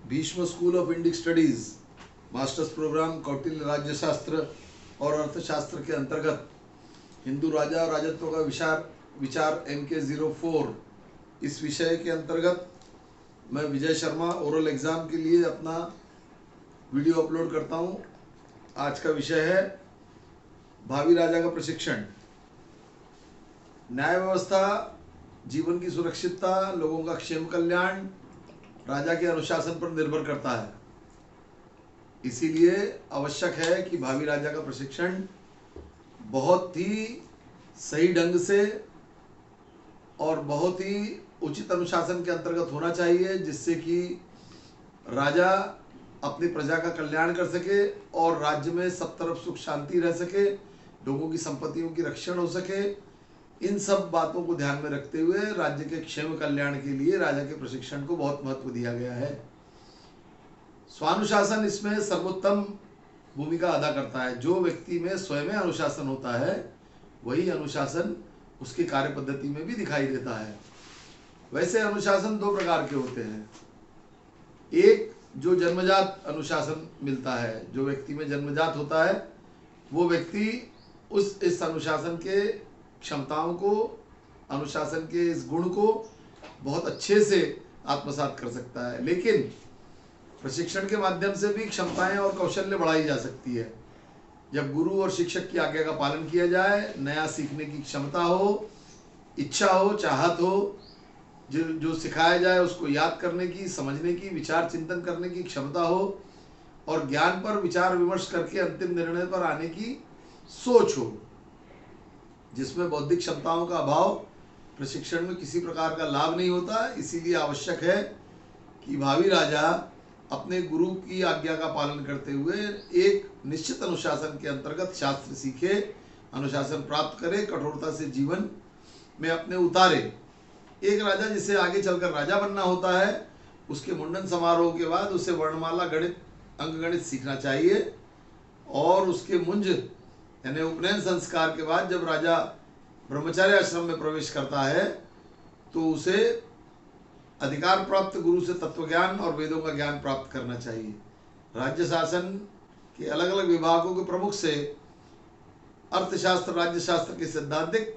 Bhishma School of Indic Studies masters programme Kautilya राज्य शास्त्र और अर्थशास्त्र के अंतर्गत हिंदू राजा और राजत्व का विचार MK04 इस विषय के अंतर्गत मैं विजय शर्मा ओरल एग्ज़ाम के लिए अपना वीडियो अपलोड करता हूँ। आज का विषय है भावी राजा का प्रशिक्षण। न्याय व्यवस्था, जीवन की सुरक्षितता, लोगों का क्षेम कल्याण राजा के अनुशासन पर निर्भर करता है। इसीलिए आवश्यक है कि भावी राजा का प्रशिक्षण बहुत ही सही ढंग से और बहुत ही उचित अनुशासन के अंतर्गत होना चाहिए, जिससे कि राजा अपनी प्रजा का कल्याण कर सके और राज्य में सब तरफ सुख शांति रह सके, लोगों की संपत्तियों की रक्षण हो सके। इन सब बातों को ध्यान में रखते हुए राज्य के क्षेम कल्याण के लिए राजा के प्रशिक्षण को बहुत महत्व दिया गया है। स्वानुशासन इसमें सर्वोत्तम भूमिका अदा करता है। जो व्यक्ति में स्वयं अनुशासन होता है वही अनुशासन उसकी कार्य पद्धति में भी दिखाई देता है। वैसे अनुशासन दो प्रकार के होते हैं। एक जो जन्मजात अनुशासन मिलता है, जो व्यक्ति में जन्मजात होता है वो व्यक्ति इस अनुशासन के क्षमताओं को, अनुशासन के इस गुण को बहुत अच्छे से आत्मसात कर सकता है। लेकिन प्रशिक्षण के माध्यम से भी क्षमताएं और कौशल्य बढ़ाई जा सकती है। जब गुरु और शिक्षक की आज्ञा का पालन किया जाए, नया सीखने की क्षमता हो, इच्छा हो, चाहत हो, जो सिखाया जाए उसको याद करने की, समझने की, विचार चिंतन करने की क्षमता हो और ज्ञान पर विचार विमर्श करके अंतिम निर्णय पर आने की सोच हो। जिसमें बौद्धिक क्षमताओं का अभाव प्रशिक्षण में किसी प्रकार का लाभ नहीं होता। इसीलिए आवश्यक है कि भावी राजा अपने गुरु की आज्ञा का पालन करते हुए एक निश्चित अनुशासन के अंतर्गत शास्त्र सीखे, अनुशासन प्राप्त करे, कठोरता से जीवन में अपने उतारे। एक राजा जिसे आगे चलकर राजा बनना होता है, उसके मुंडन समारोह के बाद उसे वर्णमाला, गणित, अंकगणित सीखना चाहिए और उसके मुंज यानी उपनयन संस्कार के बाद जब राजा ब्रह्मचार्य आश्रम में प्रवेश करता है तो उसे अधिकार प्राप्त गुरु से तत्वज्ञान और वेदों का ज्ञान प्राप्त करना चाहिए। राज्य शासन के अलग अलग विभागों के प्रमुख से अर्थशास्त्र, राज्य शास्त्र के सैद्धांतिक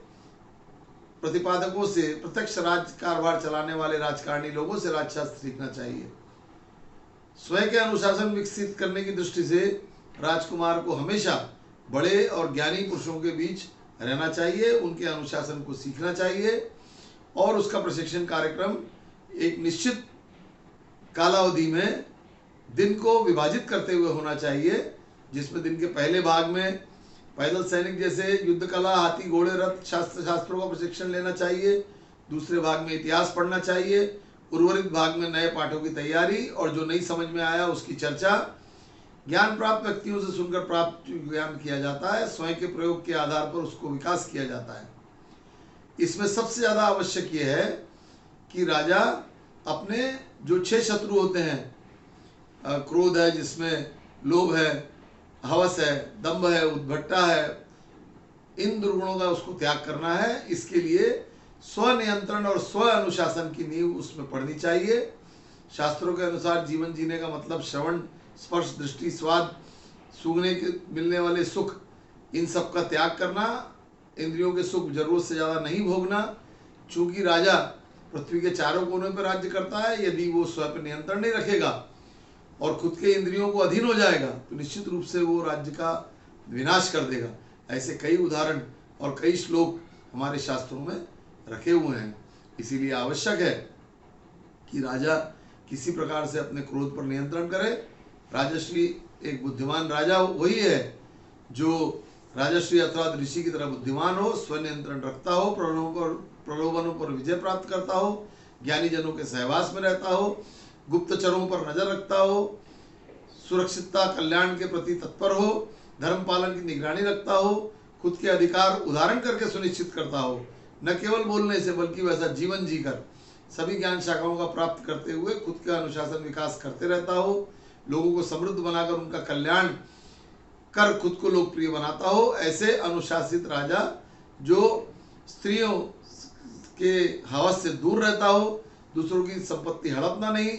प्रतिपादकों से, प्रत्यक्ष राज्य कारभार चलाने वाले राजकारणी लोगों से राजशास्त्र सीखना चाहिए। स्वयं के अनुशासन विकसित करने की दृष्टि से राजकुमार को हमेशा बड़े और ज्ञानी पुरुषों के बीच रहना चाहिए, उनके अनुशासन को सीखना चाहिए और उसका प्रशिक्षण कार्यक्रम एक निश्चित कालावधि में दिन को विभाजित करते हुए होना चाहिए, जिसमें दिन के पहले भाग में पैदल सैनिक जैसे युद्ध कला, हाथी, घोड़े, रथ, शास्त्रों का प्रशिक्षण लेना चाहिए। दूसरे भाग में इतिहास पढ़ना चाहिए। उर्वरित भाग में नए पाठों की तैयारी और जो नहीं समझ में आया उसकी चर्चा। ज्ञान प्राप्त व्यक्तियों से सुनकर प्राप्त ज्ञान किया जाता है, स्वयं के प्रयोग के आधार पर उसको विकास किया जाता है। इसमें सबसे ज़्यादा आवश्यक ये है कि राजा अपने जो 6 शत्रु होते हैं, क्रोध है, जिसमें लोभ है, हवस है, दंभ है, उद्भट्टा है, इन दुर्गुणों का उसको त्याग करना है। इसके लिए स्वनियंत्रण और स्व अनुशासन की नींव उसमें पढ़नी चाहिए। शास्त्रों के अनुसार जीवन जीने का मतलब श्रवण, स्पर्श, दृष्टि, स्वाद, सूंघने के मिलने वाले सुख, इन सब का त्याग करना, इंद्रियों के सुख जरूरत से ज़्यादा नहीं भोगना। चूंकि राजा पृथ्वी के चारों कोनों पर राज्य करता है, यदि वो स्वयं पर नियंत्रण नहीं रखेगा और खुद के इंद्रियों को अधीन हो जाएगा तो निश्चित रूप से वो राज्य का विनाश कर देगा। ऐसे कई उदाहरण और कई श्लोक हमारे शास्त्रों में रखे हुए हैं। इसीलिए आवश्यक है कि राजा किसी प्रकार से अपने क्रोध पर नियंत्रण करे। राजश्री एक बुद्धिमान राजा वही है जो राजश्री अर्थात ऋषि की तरह बुद्धिमान हो, स्वनियंत्रण रखता हो, प्रलोभनों पर विजय प्राप्त करता हो, ज्ञानी जनों के सहवास में रहता हो, गुप्तचरों पर नजर रखता हो, सुरक्षितता कल्याण के प्रति तत्पर हो, धर्म पालन की निगरानी रखता हो, खुद के अधिकार उदाहरण करके सुनिश्चित करता हो, न केवल बोलने से बल्कि वैसा जीवन जीकर सभी ज्ञान शाखाओं का प्राप्त करते हुए खुद का अनुशासन विकास करते रहता हो, लोगों को समृद्ध बनाकर उनका कल्याण कर खुद को लोकप्रिय बनाता हो। ऐसे अनुशासित राजा जो स्त्रियों के हवस से दूर रहता हो, दूसरों की संपत्ति हड़पना नहीं,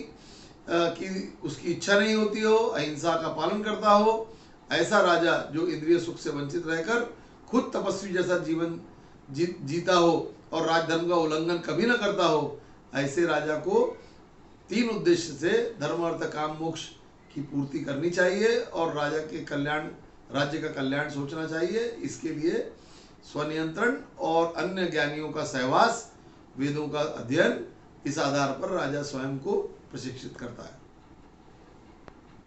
की उसकी इच्छा नहीं होती हो, अहिंसा का पालन करता हो, ऐसा राजा जो इंद्रिय सुख से वंचित रहकर खुद तपस्वी जैसा जीवन जीता हो और राजधर्म का उल्लंघन कभी न करता हो, ऐसे राजा को 3 उद्देश्य से धर्म अर्थ काम मोक्ष की पूर्ति करनी चाहिए और राजा के कल्याण, राज्य का कल्याण सोचना चाहिए। इसके लिए स्वनियंत्रण और अन्य ज्ञानियों का सहवास, वेदों का अध्ययन, इस आधार पर राजा स्वयं को प्रशिक्षित करता है।